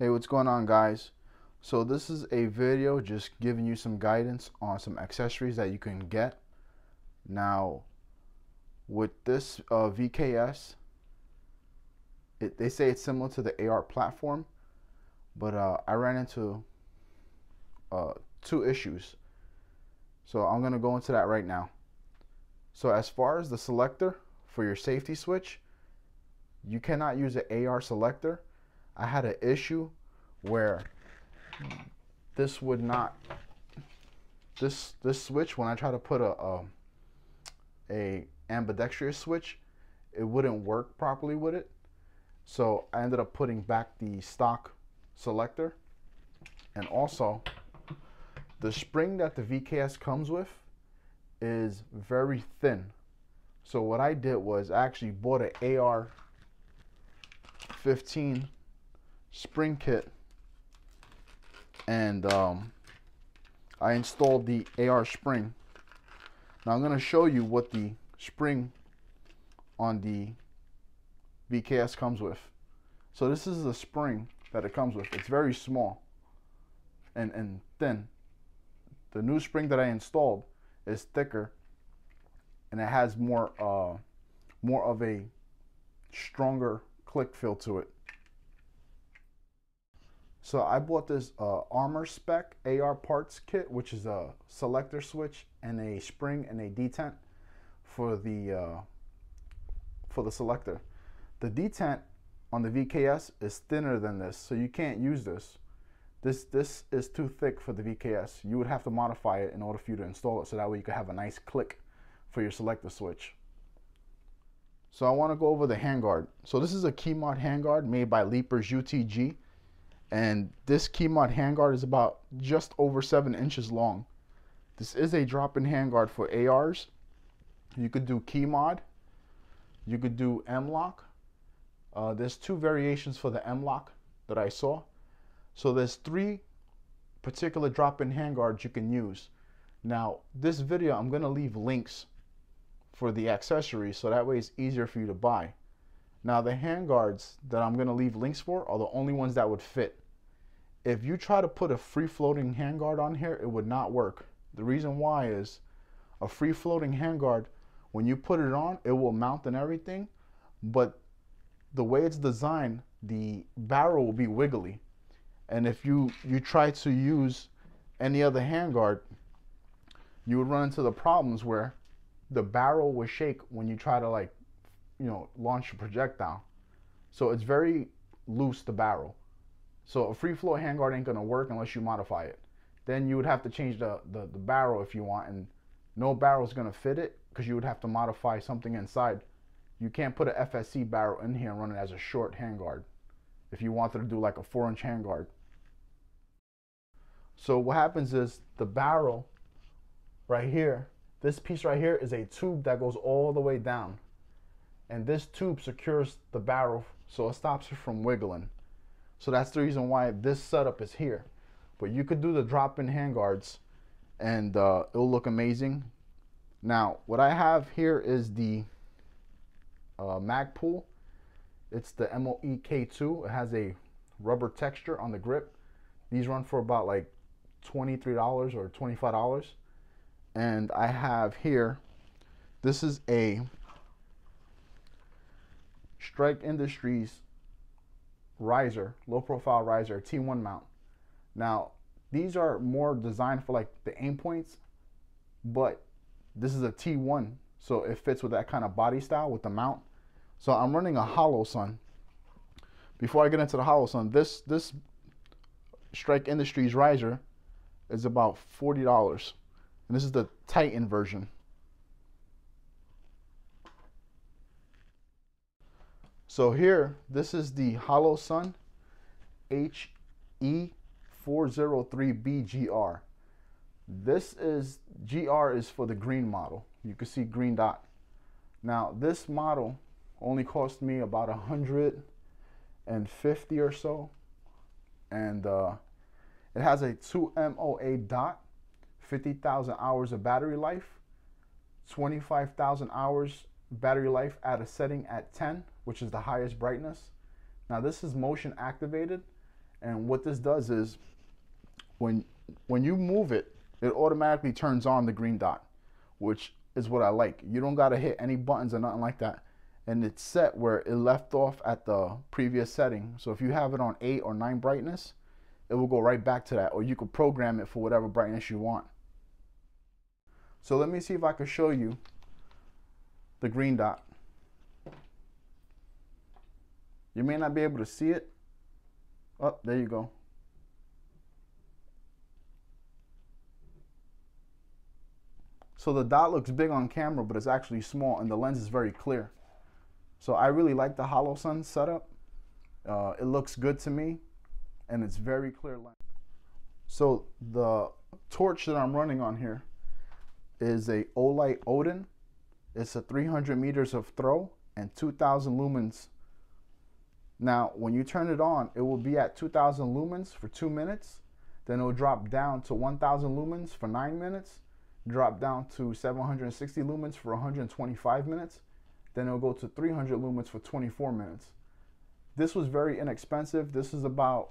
Hey, what's going on, guys? So this is a video just giving you some guidance on some accessories that you can get. Now, with this VKS, they say it's similar to the AR platform, but I ran into two issues. So I'm going to go into that right now. So as far as the selector for your safety switch, you cannot use an AR selector. I had an issue where this would not, this switch, when I try to put a ambidextrous switch, it wouldn't work properly with it. So I ended up putting back the stock selector. And also, the spring that the VKS comes with is very thin. So what I did was I actually bought an AR-15 spring kit, and I installed the AR spring. Now I'm going to show you what the spring on the VKS comes with. So this is the spring that it comes with. It's very small and thin. The new spring that I installed is thicker, and it has more of a stronger click feel to it. So I bought this Armor Spec AR parts kit, which is a selector switch and a spring and a detent for the selector. The detent on the VKS is thinner than this, so you can't use this. This is too thick for the VKS. You would have to modify it in order for you to install it, so that way you could have a nice click for your selector switch. So I want to go over the handguard. So this is a key mod handguard made by Leapers UTG. And this key mod handguard is about just over 7 inches long. This is a drop-in handguard for ARs. You could do key mod. You could do M-Lok. There's 2 variations for the M-Lok that I saw. So there's 3 particular drop-in handguards you can use. Now, this video, I'm going to leave links for the accessories, so that way it's easier for you to buy. Now, the handguards that I'm going to leave links for are the only ones that would fit. If you try to put a free-floating handguard on here, it would not work. The reason why is a free-floating handguard, when you put it on, it will mount and everything, but the way it's designed, the barrel will be wiggly. And if you try to use any other handguard, you would run into the problems where the barrel will shake when you try to, like, launch a projectile. So it's very loose, the barrel. So a free flow handguard ain't gonna work unless you modify it. Then you would have to change the barrel if you want, and no barrel is gonna fit it because you would have to modify something inside. You can't put a FSC barrel in here and run it as a short handguard if you wanted to do like a 4-inch handguard. So what happens is the barrel right here, this piece right here is a tube that goes all the way down. And this tube secures the barrel so it stops it from wiggling. So that's the reason why this setup is here. But you could do the drop-in handguards and it'll look amazing. Now, what I have here is the Magpul. It's the Moe K2. It has a rubber texture on the grip. These run for about like $23 or $25. And I have here, this is a Strike Industries riser, low profile riser, T1 mount. Now, these are more designed for like the aim points, but this is a T1, so it fits with that kind of body style with the mount. So I'm running a Hollow Sun. Before I get into the Hollow Sun, this Strike Industries riser is about $40, and this is the Titan version. So here, this is the Hollow Sun HE403BGR. This is, GR is for the green model. You can see green dot. Now, this model only cost me about $150 or so. And it has a 2 MOA dot, 50,000 hours of battery life, 25,000 hours battery life at a setting at 10, which is the highest brightness. Now this is motion activated, And what this does is when you move it, it automatically turns on the green dot, which is what I like. You don't got to hit any buttons or nothing like that. And it's set where it left off at the previous setting. So if you have it on 8 or 9 brightness, it will go right back to that, or you could program it for whatever brightness you want. So let me see if I can show you the green dot. You may not be able to see it. Oh, there you go. So the dot looks big on camera, but it's actually small, and the lens is very clear. So I really like the HoloSun setup. It looks good to me, and it's very clear lens. So the torch that I'm running on here is a Olight Odin. It's a 300 meters of throw and 2,000 lumens. Now, when you turn it on, it will be at 2,000 lumens for 2 minutes. Then it will drop down to 1,000 lumens for 9 minutes. Drop down to 760 lumens for 125 minutes. Then it will go to 300 lumens for 24 minutes. This was very inexpensive. This is about,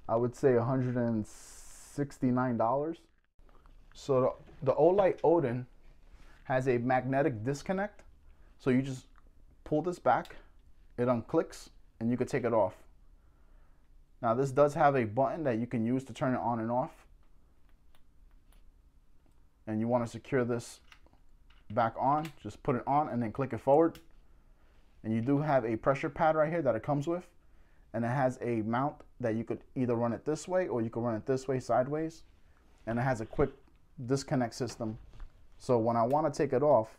I would say, $169. So the Olight Odin has a magnetic disconnect. So you just pull this back, it unclicks, and you can take it off. Now this does have a button that you can use to turn it on and off. And you want to secure this back on, just put it on and then click it forward. And you do have a pressure pad right here that it comes with. And it has a mount that you could either run it this way or you could run it this way sideways. And it has a quick disconnect system. So when I want to take it off,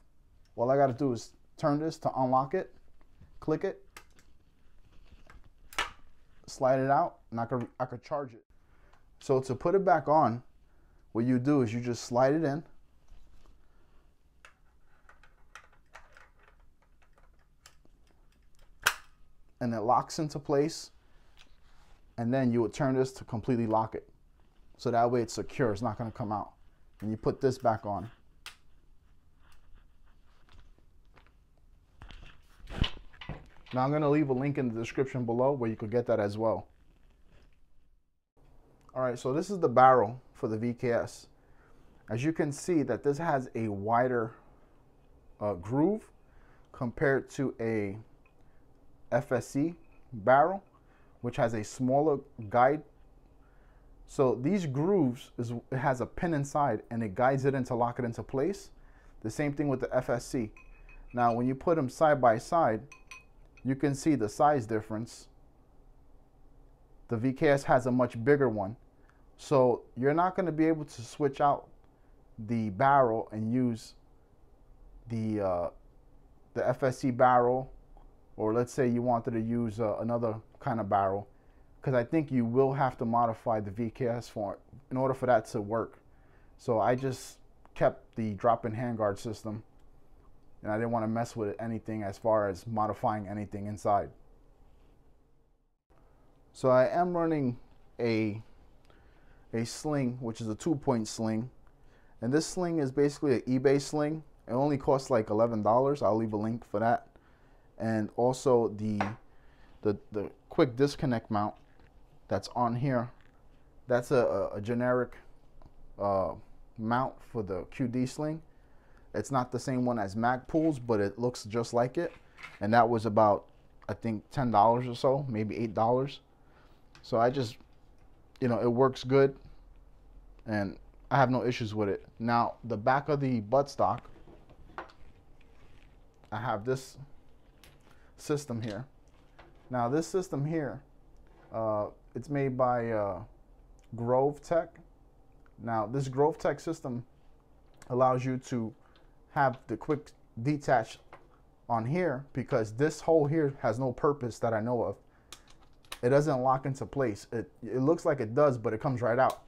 all I got to do is turn this to unlock it, click it, slide it out, and I could charge it. So to put it back on, what you do is you just slide it in. And it locks into place. And then you would turn this to completely lock it. So that way it's secure, it's not going to come out. And you put this back on. Now I'm going to leave a link in the description below where you could get that as well. Alright, so this is the barrel for the VKS. As you can see that this has a wider groove compared to a FSC barrel, which has a smaller guide. So these grooves, it has a pin inside and it guides it in to lock it into place. The same thing with the FSC. Now when you put them side by side, you can see the size difference. The VKS has a much bigger one. So you're not going to be able to switch out the barrel and use the FSC barrel, or let's say you wanted to use another kind of barrel, because I think you will have to modify the VKS for it in order for that to work. So I just kept the drop-in handguard system, and I didn't want to mess with anything as far as modifying anything inside. So I am running a sling, which is a 2-point sling, and this sling is basically an eBay sling. It only costs like $11. I'll leave a link for that. And also the quick disconnect mount that's on here, that's a generic mount for the QD sling. It's not the same one as Magpul's, but it looks just like it. And that was about, I think, $10 or so, maybe $8. So I just, you know, it works good and I have no issues with it. Now, the back of the buttstock, I have this system here. Now, this system here, it's made by Grove Tech. Now, this Grove Tech system allows you to have the quick detach on here, because this hole here has no purpose that I know of. It doesn't lock into place. It looks like it does, but it comes right out.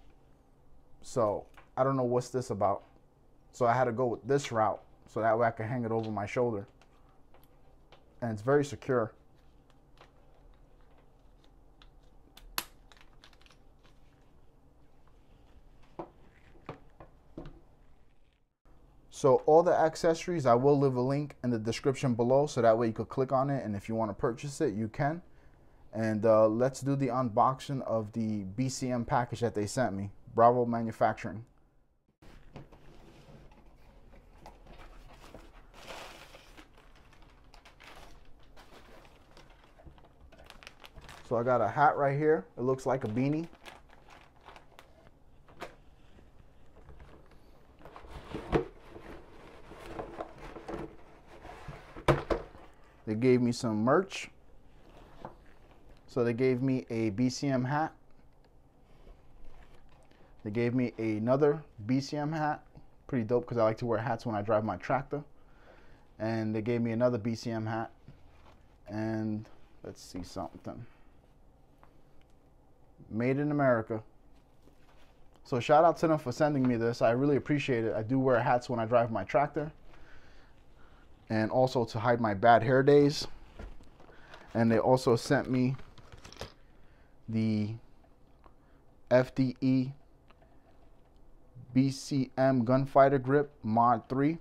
So I don't know what's this about. So I had to go with this route so that way I can hang it over my shoulder. And it's very secure. So all the accessories, I will leave a link in the description below, so that way you could click on it, and if you want to purchase it, you can. And let's do the unboxing of the BCM package that they sent me. Bravo Manufacturing. So I got a hat right here. It looks like a beanie. They gave me some merch. So they gave me a BCM hat. They gave me another BCM hat. Pretty dope because I like to wear hats when I drive my tractor. And they gave me another BCM hat. And let's see something. Made in America. So shout out to them for sending me this. I really appreciate it. I do wear hats when I drive my tractor. And also to hide my bad hair days. And they also sent me the FDE Bcm Gunfighter Grip Mod 3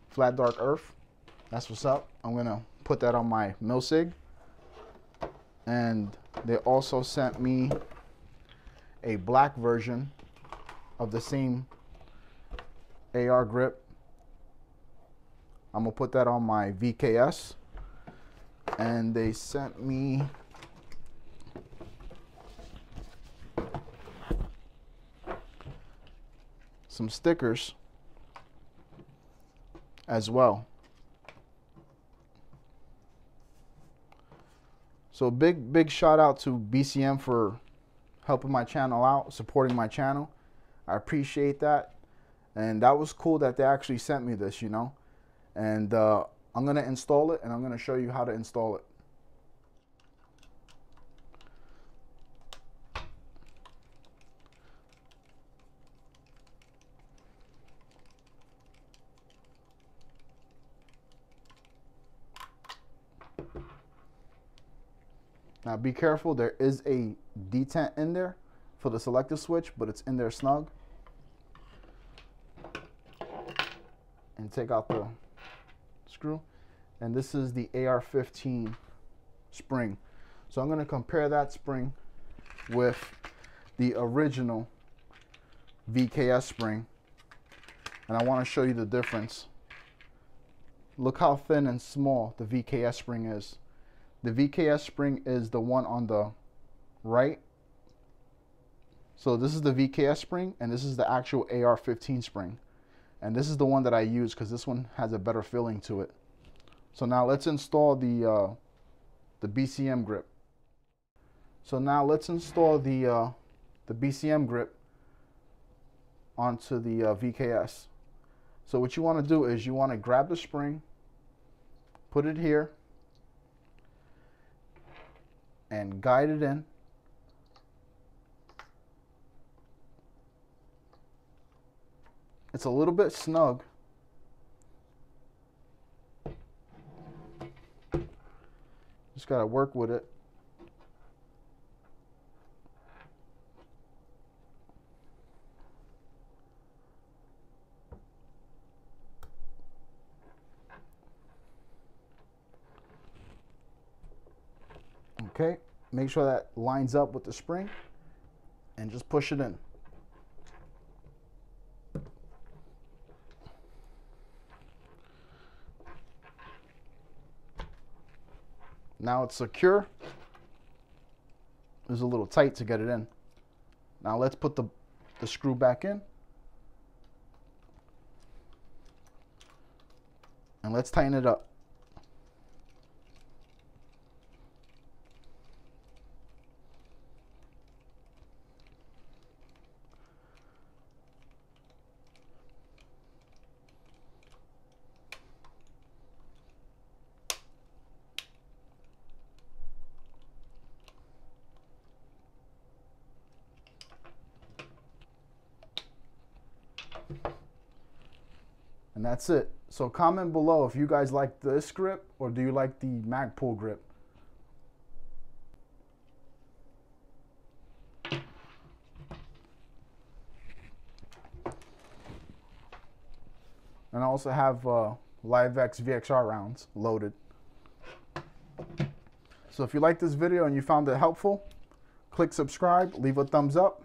Flat Dark Earth. That's what's up. I'm gonna put that on my milsig. And they also sent me a black version of the same AR grip. I'm gonna put that on my VKS. And they sent me some stickers as well. So big shout out to BCM for helping my channel out, supporting my channel. I appreciate that. And that was cool that they actually sent me this, you know. And I'm gonna install it, and I'm gonna show you how to install it. Now be careful, there is a detent in there for the selector switch, but it's in there snug. And take out the screw. And this is the AR-15 spring. So I'm going to compare that spring with the original VKS spring. And I want to show you the difference. Look how thin and small the VKS spring is. The VKS spring is the one on the right. So this is the VKS spring, and this is the actual AR-15 spring. And this is the one that I use because this one has a better feeling to it. So now let's install the BCM grip. So now let's install the BCM grip onto the VKS. So what you want to do is you want to grab the spring, put it here, and guide it in. It's a little bit snug. Just gotta work with it. Okay, make sure that lines up with the spring and just push it in. Now it's secure. It was a little tight to get it in. Now let's put the screw back in. And let's tighten it up. And that's it. So comment below if you guys like this grip or do you like the Magpul grip. And I also have LiveX VXR rounds loaded. So if you like this video and you found it helpful, click subscribe, leave a thumbs up.